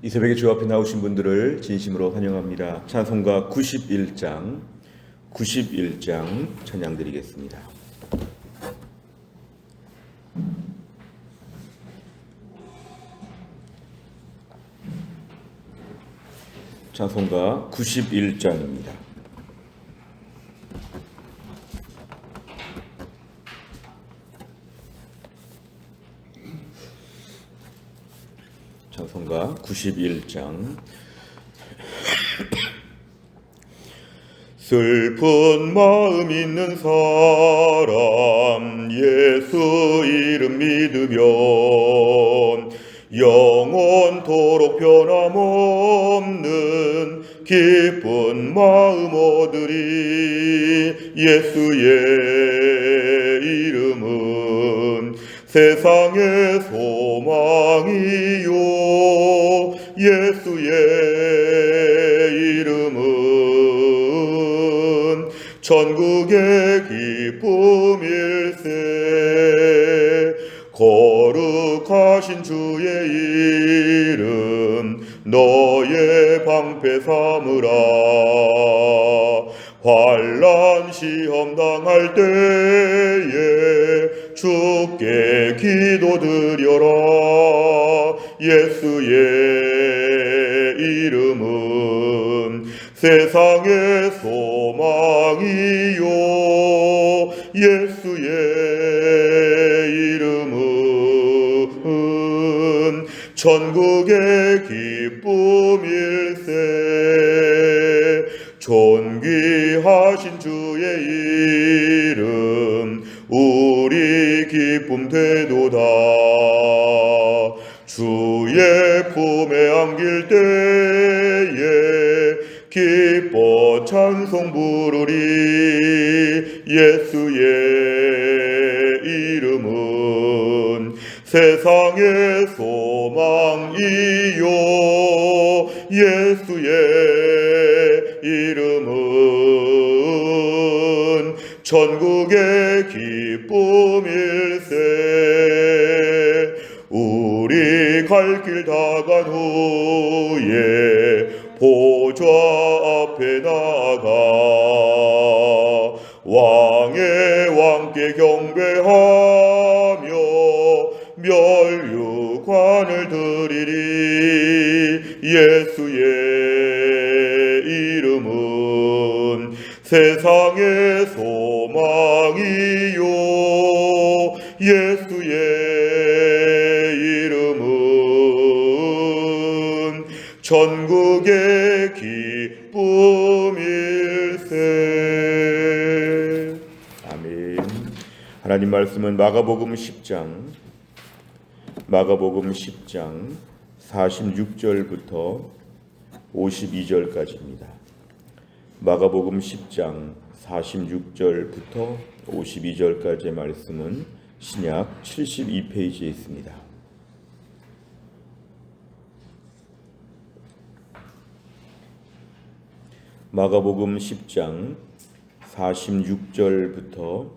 이 새벽에 주 앞에 나오신 분들을 진심으로 환영합니다. 찬송가 91장 찬양 드리겠습니다. 찬송가 91장입니다. 찬송가 91장. 슬픈 마음 있는 사람 예수 이름 믿으면 영원토록 변함없는 기쁜 마음 얻으리. 예수의 이름은 세상의 소망이요, 예수의 이름은 천국의 기쁨일세. 거룩하신 주의 이름 너의 방패 삼으라. 환난 시험 당할 때에 주께 기도드려라. 예수의 이름은 세상의 소망이요, 예수의 이름은 천국의 기쁨일세. 존귀하신 주의 이름 우리 기쁨 되도다. 주의 품에 안길 때에 기뻐 찬송 부르리. 예수의 이름은 세상의 소망이요, 예수의 이름은 천국의 기쁨일세. 우리 갈 길 다 간 후에 보좌 앞에 나가 왕의 왕께 경배하며 멸류관을 드리리. 예수의 이름은 세상의 소망이요, 예수의 이름은 천국의 기쁨일세. 아멘. 하나님 말씀은 마가복음 10장 46절부터 52절까지입니다. 마가복음 10장 46절부터 52절까지의 말씀은 신약 72페이지에 있습니다. 마가복음 10장 46절부터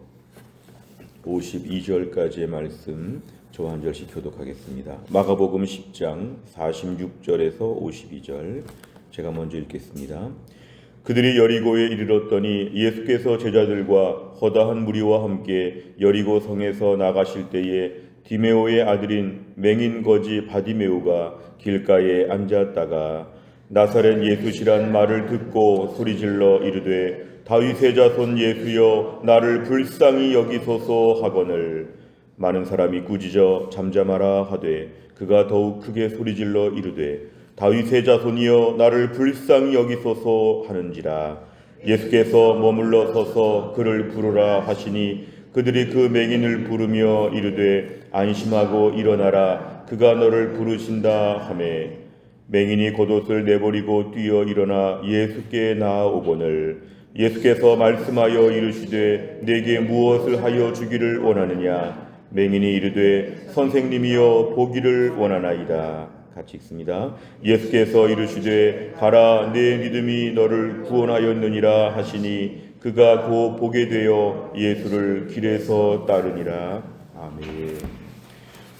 52절까지의 말씀 저 한 절씩 교독하겠습니다. 마가복음 10장 46절에서 52절 제가 먼저 읽겠습니다. 그들이 여리고에 이르렀더니 예수께서 제자들과 허다한 무리와 함께 여리고 성에서 나가실 때에 디메오의 아들인 맹인 거지 바디메오가 길가에 앉았다가 나사렛 예수시란 말을 듣고 소리질러 이르되 다윗의 자손 예수여 나를 불쌍히 여기소서 하거늘 많은 사람이 꾸짖어 잠잠하라 하되 그가 더욱 크게 소리질러 이르되 다윗의 자손이여 나를 불쌍히 여기소서 하는지라. 예수께서 머물러 서서 그를 부르라 하시니 그들이 그 맹인을 부르며 이르되 안심하고 일어나라 그가 너를 부르신다 하매 맹인이 겉옷을 내버리고 뛰어 일어나 예수께 나아오거늘 예수께서 말씀하여 이르시되 내게 무엇을 하여 주기를 원하느냐. 맹인이 이르되 선생님이여 보기를 원하나이다. 같이 읽습니다. 예수께서 이르시되 가라 내 믿음이 너를 구원하였느니라 하시니 그가 곧 보게 되어 예수를 길에서 따르니라. 아멘.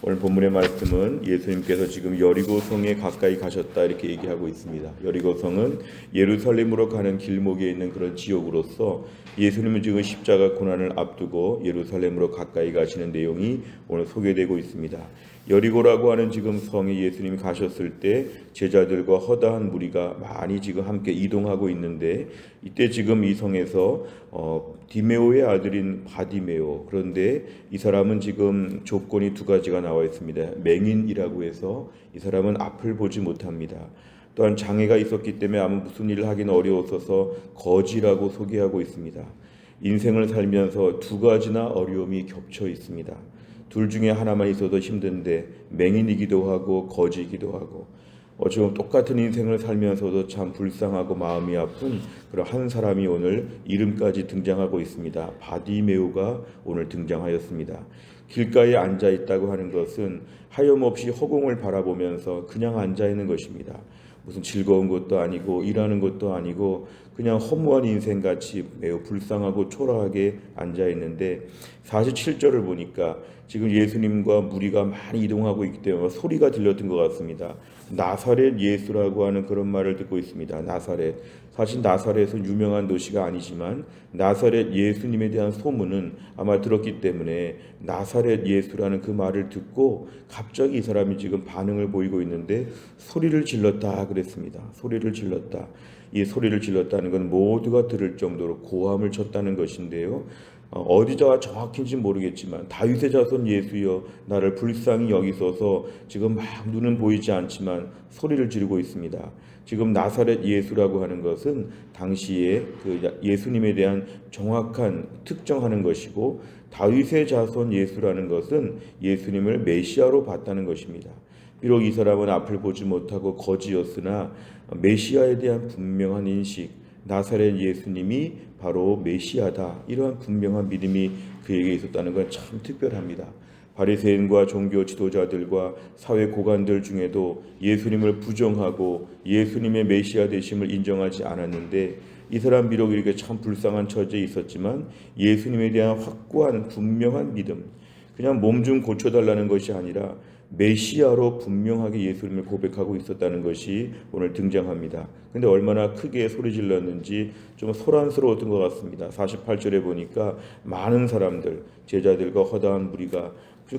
오늘 본문의 말씀은 예수님께서 지금 여리고성에 가까이 가셨다 이렇게 얘기하고 있습니다. 여리고성은 예루살렘으로 가는 길목에 있는 그런 지역으로서 예수님은 지금 십자가 고난을 앞두고 예루살렘으로 가까이 가시는 내용이 오늘 소개되고 있습니다. 여리고라고 하는 지금 성에 예수님이 가셨을 때 제자들과 허다한 무리가 많이 지금 함께 이동하고 있는데, 이때 지금 이 성에서 디메오의 아들인 바디메오, 그런데 이 사람은 지금 조건이 두 가지가 나와 있습니다. 맹인이라고 해서 이 사람은 앞을 보지 못합니다. 또한 장애가 있었기 때문에 아무 무슨 일을 하기는 어려웠어서 거지라고 소개하고 있습니다. 인생을 살면서 두 가지나 어려움이 겹쳐 있습니다. 둘 중에 하나만 있어도 힘든데 맹인이기도 하고 거지이기도 하고 지금 똑같은 인생을 살면서도 참 불쌍하고 마음이 아픈 그런 한 사람이 오늘 이름까지 등장하고 있습니다. 바디메오가 오늘 등장하였습니다. 길가에 앉아 있다고 하는 것은 하염없이 허공을 바라보면서 그냥 앉아 있는 것입니다. 무슨 즐거운 것도 아니고 일하는 것도 아니고 그냥 허무한 인생같이 매우 불쌍하고 초라하게 앉아 있는데, 47절을 보니까 지금 예수님과 무리가 많이 이동하고 있기 때문에 소리가 들렸던 것 같습니다. 나사렛 예수라고 하는 그런 말을 듣고 있습니다. 나사렛. 사실 나사렛은 유명한 도시가 아니지만 나사렛 예수님에 대한 소문은 아마 들었기 때문에 나사렛 예수라는 그 말을 듣고 갑자기 이 사람이 지금 반응을 보이고 있는데 소리를 질렀다 그랬습니다. 소리를 질렀다. 이 소리를 질렀다는 건 모두가 들을 정도로 고함을 쳤다는 것인데요. 어디가 정확hin지 모르겠지만 다윗의 자손 예수여 나를 불쌍히 여기소서, 지금 막 눈은 보이지 않지만 소리를 지르고 있습니다. 지금 나사렛 예수라고 하는 것은 당시에 그 예수님에 대한 정확한 특정하는 것이고, 다윗의 자손 예수라는 것은 예수님을 메시아로 봤다는 것입니다. 비록 이 사람은 앞을 보지 못하고 거지였으나 메시아에 대한 분명한 인식, 나사렛 예수님이 바로 메시아다, 이러한 분명한 믿음이 그에게 있었다는 건 참 특별합니다. 바리새인과 종교 지도자들과 사회 고관들 중에도 예수님을 부정하고 예수님의 메시아 되심을 인정하지 않았는데, 이 사람 비록 이렇게 참 불쌍한 처지에 있었지만 예수님에 대한 확고한 분명한 믿음, 그냥 몸 좀 고쳐달라는 것이 아니라 메시아로 분명하게 예수님을 고백하고 있었다는 것이 오늘 등장합니다. 근데 얼마나 크게 소리 질렀는지 좀 소란스러웠던 것 같습니다. 48절에 보니까 많은 사람들, 제자들과 허다한 무리가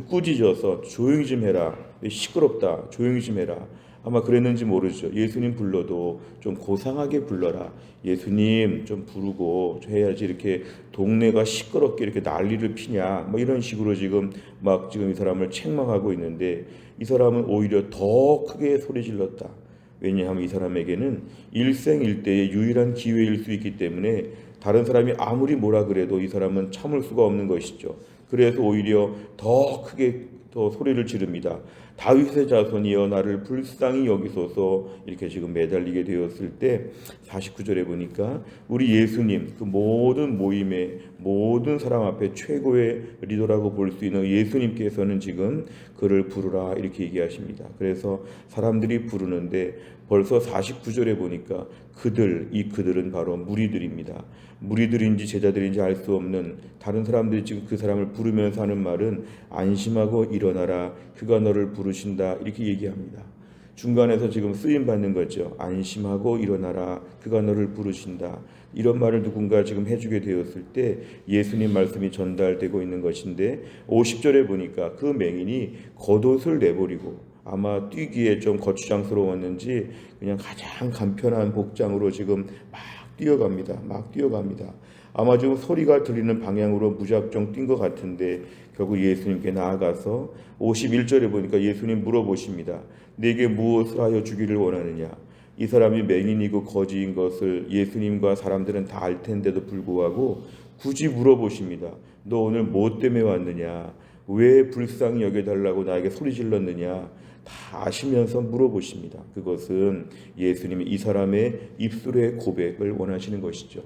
꾸짖어서 조용히 좀 해라, 시끄럽다, 조용히 좀 해라, 아마 그랬는지 모르죠. 예수님 불러도 좀 고상하게 불러라, 예수님 좀 부르고 해야지 이렇게 동네가 시끄럽게 이렇게 난리를 피냐, 뭐 이런 식으로 지금 이 사람을 책망하고 있는데, 이 사람은 오히려 더 크게 소리 질렀다. 왜냐하면 이 사람에게는 일생일대의 유일한 기회일 수 있기 때문에 다른 사람이 아무리 뭐라 그래도 이 사람은 참을 수가 없는 것이죠. 그래서 오히려 더 크게 더 소리를 지릅니다. 다윗의 자손이여 나를 불쌍히 여기소서, 이렇게 지금 매달리게 되었을 때 49절에 보니까 우리 예수님, 그 모든 모임의 모든 사람 앞에 최고의 리더라고 볼 수 있는 예수님께서는 지금 그를 부르라 이렇게 얘기하십니다. 그래서 사람들이 부르는데 벌써 49절에 보니까 그들은 바로 무리들입니다. 무리들인지 제자들인지 알 수 없는 다른 사람들이 지금 그 사람을 부르면서 하는 말은 안심하고 일어나라, 그가 너를 부르신다, 이렇게 얘기합니다. 중간에서 지금 쓰임 받는 거죠. 안심하고 일어나라, 그가 너를 부르신다, 이런 말을 누군가 지금 해주게 되었을 때 예수님 말씀이 전달되고 있는 것인데, 50절에 보니까 그 맹인이 겉옷을 내버리고 아마 뛰기에 좀 거추장스러웠는지 그냥 가장 간편한 복장으로 지금 막 뛰어갑니다. 아마 지금 소리가 들리는 방향으로 무작정 뛴 것 같은데 결국 예수님께 나아가서 51절에 보니까 예수님 물어보십니다. 내게 무엇을 하여 주기를 원하느냐? 이 사람이 맹인이고 거지인 것을 예수님과 사람들은 다 알 텐데도 불구하고 굳이 물어보십니다. 너 오늘 뭐 때문에 왔느냐? 왜 불쌍히 여겨달라고 나에게 소리 질렀느냐? 다 아시면서 물어보십니다. 그것은 예수님이 이 사람의 입술의 고백을 원하시는 것이죠.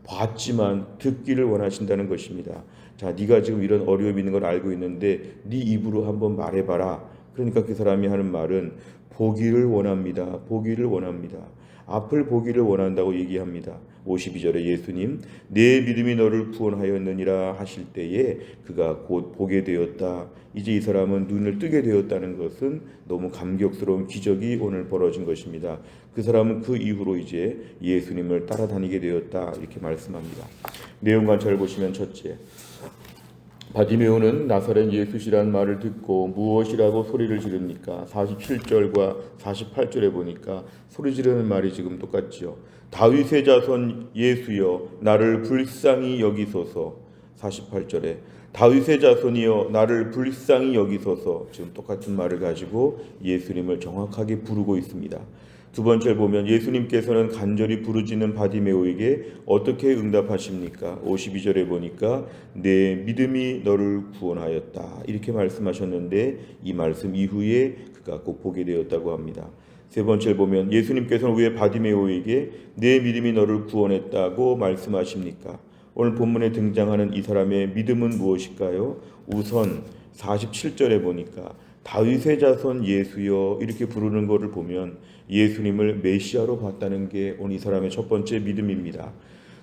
봤지만 듣기를 원하신다는 것입니다. 자, 네가 지금 이런 어려움이 있는 걸 알고 있는데 네 입으로 한번 말해봐라. 그러니까 그 사람이 하는 말은 보기를 원합니다. 보기를 원합니다. 앞을 보기를 원한다고 얘기합니다. 52절에 예수님 내 믿음이 너를 구원하였느니라 하실 때에 그가 곧 보게 되었다. 이제 이 사람은 눈을 뜨게 되었다는 것은 너무 감격스러운 기적이 오늘 벌어진 것입니다. 그 사람은 그 이후로 이제 예수님을 따라다니게 되었다 이렇게 말씀합니다. 내용 관찰을 보시면 첫째, 바디메오는 나사렛 예수시란 말을 듣고 무엇이라고 소리를 지릅니까? 47절과 48절에 보니까 소리 지르는 말이 지금 똑같죠. 다윗의 자손 예수여 나를 불쌍히 여기소서. 48절에 다윗의 자손이여 나를 불쌍히 여기소서. 지금 똑같은 말을 가지고 예수님을 정확하게 부르고 있습니다. 두 번째를 보면 예수님께서는 간절히 부르짖는 바디메오에게 어떻게 응답하십니까? 52절에 보니까 내 믿음이 너를 구원하였다 이렇게 말씀하셨는데 이 말씀 이후에 그가 꼭 보게 되었다고 합니다. 세 번째를 보면 예수님께서는 왜 바디메오에게 내 믿음이 너를 구원했다고 말씀하십니까? 오늘 본문에 등장하는 이 사람의 믿음은 무엇일까요? 우선 47절에 보니까 다윗의 자손 예수여 이렇게 부르는 것을 보면 예수님을 메시아로 봤다는 게 오늘 이 사람의 첫 번째 믿음입니다.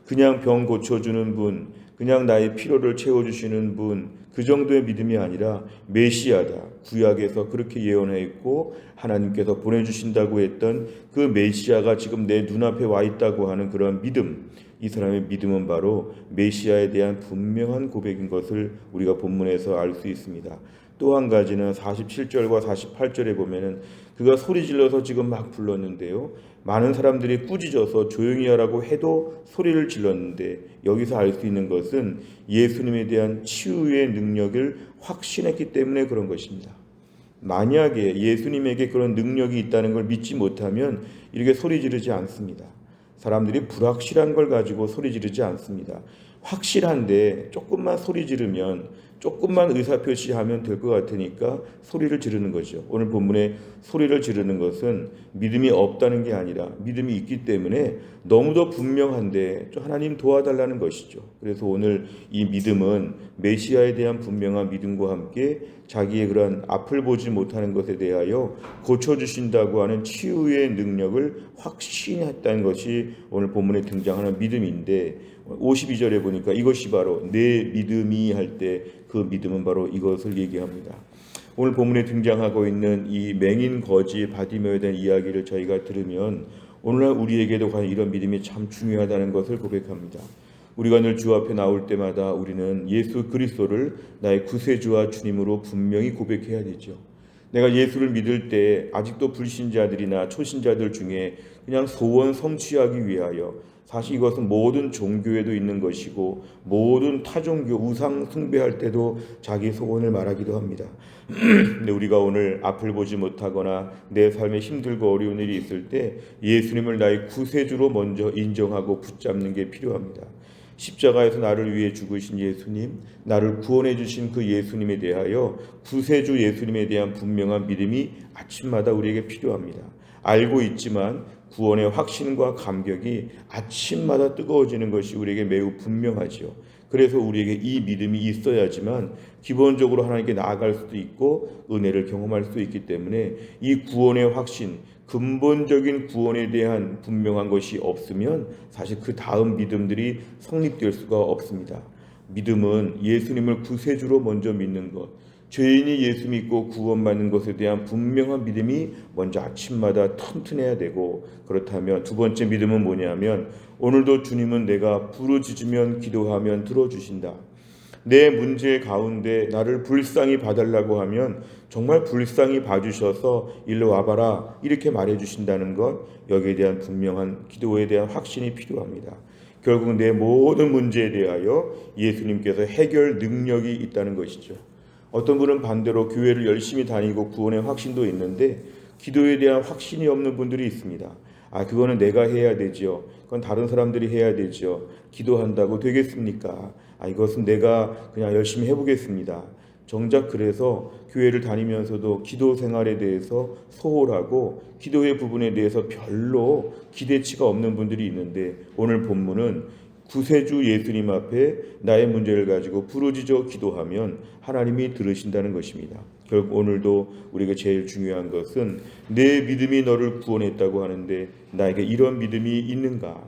그냥 병 고쳐주는 분, 그냥 나의 필요를 채워주시는 분, 그 정도의 믿음이 아니라 메시아다. 구약에서 그렇게 예언했고 하나님께서 보내주신다고 했던 그 메시아가 지금 내 눈앞에 와 있다고 하는 그런 믿음. 이 사람의 믿음은 바로 메시아에 대한 분명한 고백인 것을 우리가 본문에서 알 수 있습니다. 또 한 가지는 47절과 48절에 보면은 그가 소리 질러서 지금 막 불렀는데요. 많은 사람들이 꾸짖어서 조용히 하라고 해도 소리를 질렀는데 여기서 알 수 있는 것은 예수님에 대한 치유의 능력을 확신했기 때문에 그런 것입니다. 만약에 예수님에게 그런 능력이 있다는 걸 믿지 못하면 이렇게 소리 지르지 않습니다. 사람들이 불확실한 걸 가지고 소리 지르지 않습니다. 확실한데 조금만 소리 지르면 조금만 의사표시하면 될 것 같으니까 소리를 지르는 거죠. 오늘 본문에 소리를 지르는 것은 믿음이 없다는 게 아니라 믿음이 있기 때문에 너무도 분명한데 하나님 도와달라는 것이죠. 그래서 오늘 이 믿음은 메시아에 대한 분명한 믿음과 함께 자기의 그런 앞을 보지 못하는 것에 대하여 고쳐주신다고 하는 치유의 능력을 확신했다는 것이 오늘 본문에 등장하는 믿음인데 52절에 보니까 이것이 바로 내 믿음이 할 때 그 믿음은 바로 이것을 얘기합니다. 오늘 본문에 등장하고 있는 이 맹인 거지 바디메오에 대한 이야기를 저희가 들으면 오늘날 우리에게도 과연 이런 믿음이 참 중요하다는 것을 고백합니다. 우리가 늘 주 앞에 나올 때마다 우리는 예수 그리스도를 나의 구세주와 주님으로 분명히 고백해야 되죠. 내가 예수를 믿을 때 아직도 불신자들이나 초신자들 중에 그냥 소원 성취하기 위하여 사실 이것은 모든 종교에도 있는 것이고 모든 타종교 우상 숭배할 때도 자기 소원을 말하기도 합니다. 근데 우리가 오늘 앞을 보지 못하거나 내 삶에 힘들고 어려운 일이 있을 때 예수님을 나의 구세주로 먼저 인정하고 붙잡는 게 필요합니다. 십자가에서 나를 위해 죽으신 예수님, 나를 구원해 주신 그 예수님에 대하여 구세주 예수님에 대한 분명한 믿음이 아침마다 우리에게 필요합니다. 알고 있지만 구원의 확신과 감격이 아침마다 뜨거워지는 것이 우리에게 매우 분명하죠. 그래서 우리에게 이 믿음이 있어야지만 기본적으로 하나님께 나아갈 수도 있고 은혜를 경험할 수 있기 때문에 이 구원의 확신, 근본적인 구원에 대한 분명한 것이 없으면 사실 그 다음 믿음들이 성립될 수가 없습니다. 믿음은 예수님을 구세주로 먼저 믿는 것, 죄인이 예수 믿고 구원받는 것에 대한 분명한 믿음이 먼저 아침마다 튼튼해야 되고, 그렇다면 두 번째 믿음은 뭐냐면 오늘도 주님은 내가 부르짖으면 기도하면 들어주신다. 내 문제 가운데 나를 불쌍히 봐달라고 하면 정말 불쌍히 봐주셔서 일로 와봐라 이렇게 말해주신다는 것, 여기에 대한 분명한 기도에 대한 확신이 필요합니다. 결국 내 모든 문제에 대하여 예수님께서 해결 능력이 있다는 것이죠. 어떤 분은 반대로 교회를 열심히 다니고 구원의 확신도 있는데 기도에 대한 확신이 없는 분들이 있습니다. 그거는 내가 해야 되죠. 그건 다른 사람들이 해야 되죠. 기도한다고 되겠습니까? 이것은 내가 그냥 열심히 해보겠습니다. 정작 그래서 교회를 다니면서도 기도 생활에 대해서 소홀하고 기도의 부분에 대해서 별로 기대치가 없는 분들이 있는데, 오늘 본문은 구세주 예수님 앞에 나의 문제를 가지고 부르짖어 기도하면 하나님이 들으신다는 것입니다. 결국 오늘도 우리에게 제일 중요한 것은 내 믿음이 너를 구원했다고 하는데 나에게 이런 믿음이 있는가?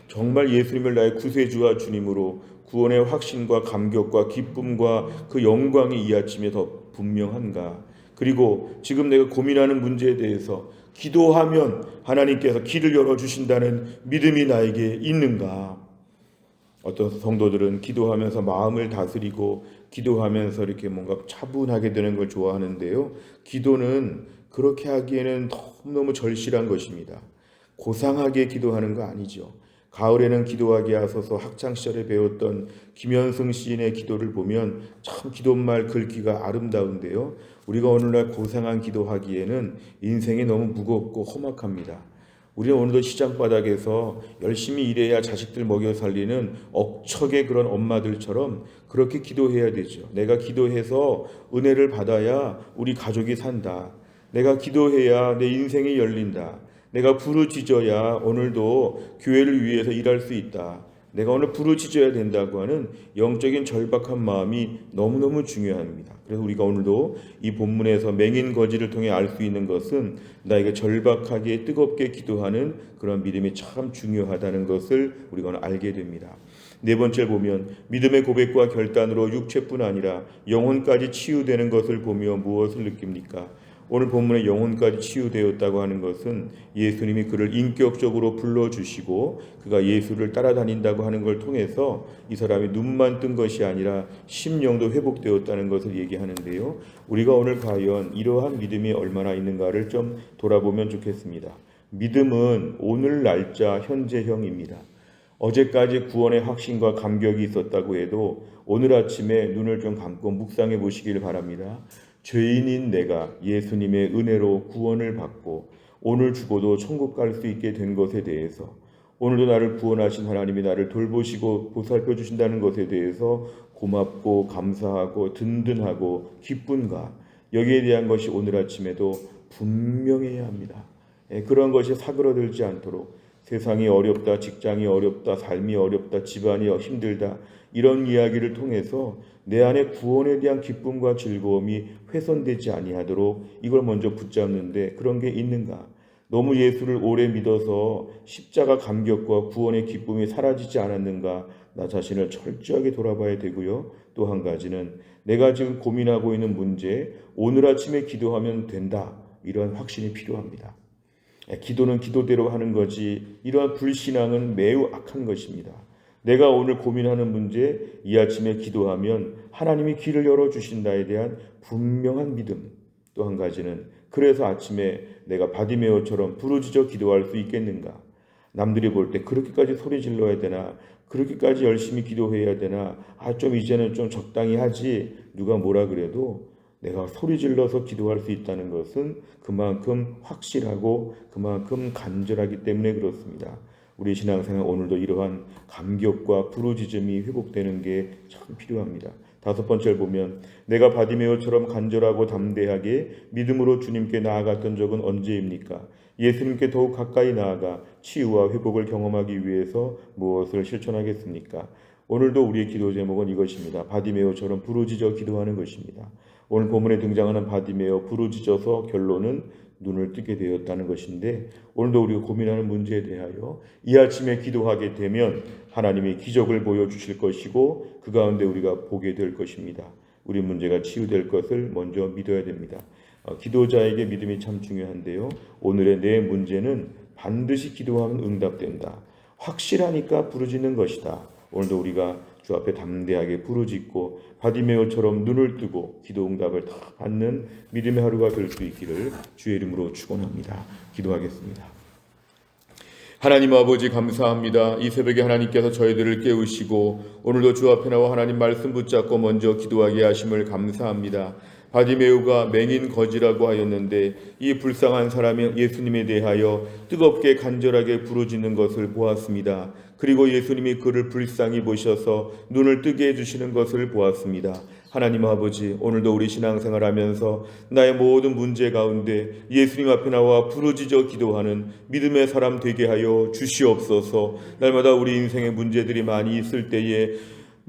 정말 예수님을 나의 구세주와 주님으로 구원의 확신과 감격과 기쁨과 그 영광이 이 아침에 더 분명한가? 그리고 지금 내가 고민하는 문제에 대해서 기도하면 하나님께서 길을 열어주신다는 믿음이 나에게 있는가? 어떤 성도들은 기도하면서 마음을 다스리고 기도하면서 이렇게 뭔가 차분하게 되는 걸 좋아하는데요. 기도는 그렇게 하기에는 너무너무 절실한 것입니다. 고상하게 기도하는 거 아니죠. 가을에는 기도하게 하소서 학창시절에 배웠던 김현승 시인의 기도를 보면 참 기도말 글귀가 아름다운데요. 우리가 오늘날 고상한 기도하기에는 인생이 너무 무겁고 험악합니다. 우리는 오늘도 시장바닥에서 열심히 일해야 자식들 먹여 살리는 억척의 그런 엄마들처럼 그렇게 기도해야 되죠. 내가 기도해서 은혜를 받아야 우리 가족이 산다. 내가 기도해야 내 인생이 열린다. 내가 부르짖어야 오늘도 교회를 위해서 일할 수 있다. 내가 오늘 부르짖어야 된다고 하는 영적인 절박한 마음이 너무너무 중요합니다. 그래서 우리가 오늘도 이 본문에서 맹인 거지를 통해 알 수 있는 것은 나에게 절박하게 뜨겁게 기도하는 그런 믿음이 참 중요하다는 것을 우리가 오늘 알게 됩니다. 네 번째 보면 믿음의 고백과 결단으로 육체뿐 아니라 영혼까지 치유되는 것을 보며 무엇을 느낍니까? 오늘 본문에 영혼까지 치유되었다고 하는 것은 예수님이 그를 인격적으로 불러주시고 그가 예수를 따라다닌다고 하는 걸 통해서 이 사람이 눈만 뜬 것이 아니라 심령도 회복되었다는 것을 얘기하는데요. 우리가 오늘 과연 이러한 믿음이 얼마나 있는가를 좀 돌아보면 좋겠습니다. 믿음은 오늘 날짜 현재형입니다. 어제까지 구원의 확신과 감격이 있었다고 해도 오늘 아침에 눈을 좀 감고 묵상해 보시길 바랍니다. 죄인인 내가 예수님의 은혜로 구원을 받고 오늘 죽어도 천국 갈 수 있게 된 것에 대해서 오늘도 나를 구원하신 하나님이 나를 돌보시고 보살펴 주신다는 것에 대해서 고맙고 감사하고 든든하고 기쁜가? 여기에 대한 것이 오늘 아침에도 분명해야 합니다. 그런 것이 사그러들지 않도록 세상이 어렵다, 직장이 어렵다, 삶이 어렵다, 집안이 힘들다 이런 이야기를 통해서 내 안에 구원에 대한 기쁨과 즐거움이 훼손되지 아니하도록 이걸 먼저 붙잡는데 그런 게 있는가? 너무 예수를 오래 믿어서 십자가 감격과 구원의 기쁨이 사라지지 않았는가? 나 자신을 철저하게 돌아봐야 되고요. 또 한 가지는 내가 지금 고민하고 있는 문제 오늘 아침에 기도하면 된다. 이런 확신이 필요합니다. 기도는 기도대로 하는 거지 이러한 불신앙은 매우 악한 것입니다. 내가 오늘 고민하는 문제 이 아침에 기도하면 하나님이 길을 열어주신다에 대한 분명한 믿음. 또 한 가지는 그래서 아침에 내가 바디메오처럼 부르짖어 기도할 수 있겠는가? 남들이 볼 때 그렇게까지 소리 질러야 되나? 그렇게까지 열심히 기도해야 되나? 좀 이제는 좀 적당히 하지. 누가 뭐라 그래도 내가 소리 질러서 기도할 수 있다는 것은 그만큼 확실하고 그만큼 간절하기 때문에 그렇습니다. 우리 신앙생활 오늘도 이러한 감격과 부르짖음이 회복되는 게 참 필요합니다. 다섯 번째를 보면 내가 바디메오처럼 간절하고 담대하게 믿음으로 주님께 나아갔던 적은 언제입니까? 예수님께 더욱 가까이 나아가 치유와 회복을 경험하기 위해서 무엇을 실천하겠습니까? 오늘도 우리의 기도 제목은 이것입니다. 바디메오처럼 부르짖어 기도하는 것입니다. 오늘 본문에 등장하는 바디메오 부르짖어서 결론은 눈을 뜨게 되었다는 것인데 오늘도 우리가 고민하는 문제에 대하여 이 아침에 기도하게 되면 하나님이 기적을 보여주실 것이고 그 가운데 우리가 보게 될 것입니다. 우리 문제가 치유될 것을 먼저 믿어야 됩니다. 기도자에게 믿음이 참 중요한데요. 오늘의 내 문제는 반드시 기도하면 응답된다. 확실하니까 부르짖는 것이다. 오늘도 우리가 주 앞에 담대하게 부르짖고 바디메오처럼 눈을 뜨고 기도 응답을 다 받는 믿음의 하루가 될 수 있기를 주의 이름으로 축원합니다. 기도하겠습니다. 하나님 아버지 감사합니다. 이 새벽에 하나님께서 저희들을 깨우시고 오늘도 주 앞에 나와 하나님 말씀 붙잡고 먼저 기도하게 하심을 감사합니다. 바디메오가 맹인 거지라고 하였는데 이 불쌍한 사람이 예수님에 대하여 뜨겁게 간절하게 부르짖는 것을 보았습니다. 그리고 예수님이 그를 불쌍히 보셔서 눈을 뜨게 해주시는 것을 보았습니다. 하나님 아버지, 오늘도 우리 신앙생활하면서 나의 모든 문제 가운데 예수님 앞에 나와 부르짖어 기도하는 믿음의 사람 되게 하여 주시옵소서. 날마다 우리 인생의 문제들이 많이 있을 때에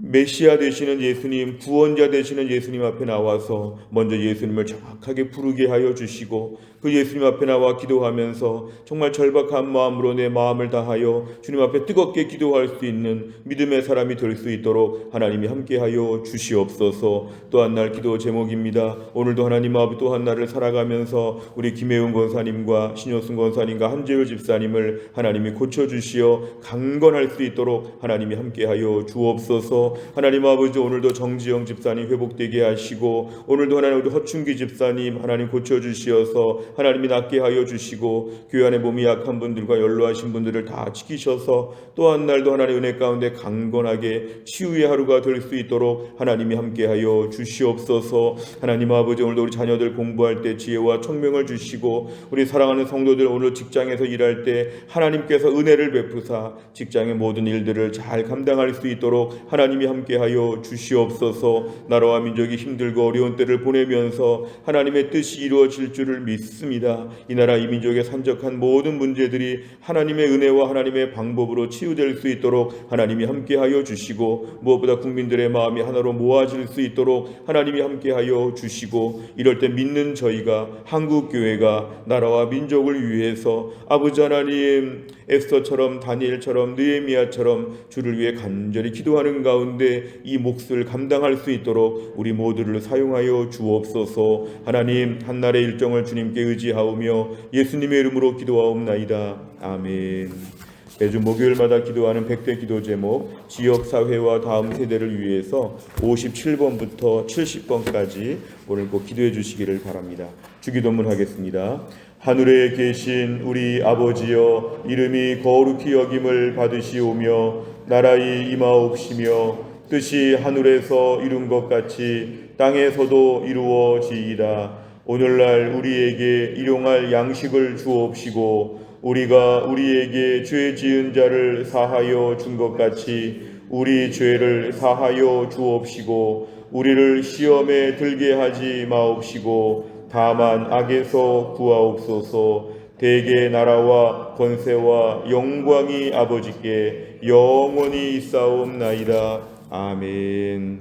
메시아 되시는 예수님, 구원자 되시는 예수님 앞에 나와서 먼저 예수님을 정확하게 부르게 하여 주시고 그 예수님 앞에 나와 기도하면서 정말 절박한 마음으로 내 마음을 다하여 주님 앞에 뜨겁게 기도할 수 있는 믿음의 사람이 될 수 있도록 하나님이 함께하여 주시옵소서. 또 한 날 기도 제목입니다. 오늘도 하나님 앞에 또 한 날을 살아가면서 우리 김혜훈 권사님과 신효승 권사님과 한재율 집사님을 하나님이 고쳐주시어 강건할 수 있도록 하나님이 함께하여 주옵소서. 하나님 아버지, 오늘도 정지영 집사님 회복되게 하시고 오늘도 하나님 우리 허춘기 집사님 하나님 고쳐주시어서 하나님이 낫게 하여 주시고 교회 안에 몸이 약한 분들과 연로하신 분들을 다 지키셔서 또 한 날도 하나님 은혜 가운데 강건하게 치유의 하루가 될 수 있도록 하나님이 함께하여 주시옵소서. 하나님 아버지, 오늘도 우리 자녀들 공부할 때 지혜와 총명을 주시고 우리 사랑하는 성도들 오늘 직장에서 일할 때 하나님께서 은혜를 베푸사 직장의 모든 일들을 잘 감당할 수 있도록 하나님이 함께하여 주시옵소서. 나라와 민족이 힘들고 어려운 때를 보내면서 하나님의 뜻이 이루어질 줄을 믿습니다. 이 나라 이 민족의 산적한 모든 문제들이 하나님의 은혜와 하나님의 방법으로 치유될 수 있도록 하나님이 함께하여 주시고 무엇보다 국민들의 마음이 하나로 모아질 수 있도록 하나님이 함께하여 주시고 이럴 때 믿는 저희가 한국교회가 나라와 민족을 위해서 아버지 하나님 에스더처럼 다니엘처럼 느헤미야처럼 주를 위해 간절히 기도하는 가운데 이 몫을 감당할 수 있도록 우리 모두를 사용하여 주옵소서. 하나님, 한날의 일정을 주님께 의지하오며 예수님의 이름으로 기도하옵나이다. 아멘. 매주 목요일마다 기도하는 100대 기도 제목, 지역사회와 다음 세대를 위해서 57번부터 70번까지 오늘 꼭 기도해 주시기를 바랍니다. 주기도문 하겠습니다. 하늘에 계신 우리 아버지여, 이름이 거룩히 여김을 받으시오며 나라의 임하옵시며 뜻이 하늘에서 이룬 것 같이 땅에서도 이루어지이다. 오늘날 우리에게 일용할 양식을 주옵시고 우리가 우리에게 죄 지은 자를 사하여 준 것 같이 우리 죄를 사하여 주옵시고 우리를 시험에 들게 하지 마옵시고 다만 악에서 구하옵소서. 대개 나라와 권세와 영광이 아버지께 영원히 있사옵나이다. 아멘.